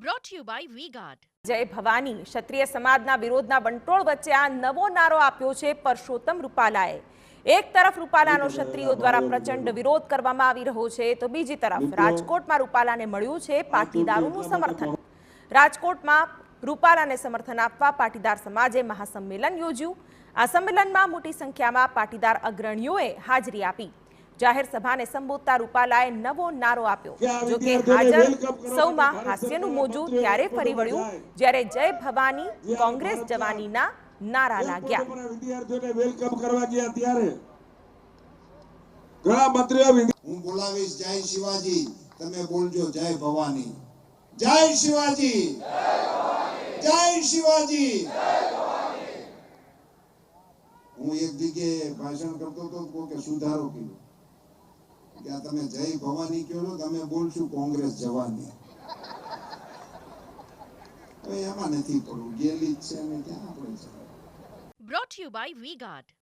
Brought to you by V-Guard. જય ભવાની ક્ષત્રિય સમાજના વિરોધના વંટોળ વચ્ચે આ નવો નારો આપ્યો છે પરસોત્તમ રૂપાલાએ। એક તરફ રૂપાલાનો ક્ષત્રિયો દ્વારા પ્રચંડ વિરોધ કરવામાં આવી રહ્યો છે તો બીજી તરફ રાજકોટમાં રૂપાલાને મળ્યું છે પાટીદારોનું સમર્થન। રાજકોટમાં રૂપાલાને સમર્થન આપવા પાટીદાર સમાજે મહાસંમેલન યોજ્યું। આ સંમેલનમાં મોટી સંખ્યામાં પાટીદાર અગ્રણીઓએ હાજરી આપી। જાહેર સભાને સંબોધતા રૂપાલાએ નવો નારો આપ્યો। જો કે હાજર સૌમાં હાસ્યનું મોજું ત્યારે ફરી વળ્યું જ્યારે જય ભવાની કોંગ્રેસ જવાનીના નારા લાગ્યા। વિદ્યાર્થીઓને વેલકમ કરવા ગયા ત્યારે ઘણા મંત્રીઓ હું બોલાવીશ જય શિવાજી, તમે બોલજો જય ભવાની। જય શિવાજી, જય શિવાજી। હું એક જગ્યાએ ભાષણ કરતો હતો કે સુધારો કર્યો કે તમે જય ભવાની કહો છો, તમે બોલશું કોંગ્રેસ જવાની। હવે એમાં નથી પડવું, ગેલી જ છે ને ક્યાં આપણે। Brought to you by V-Guard.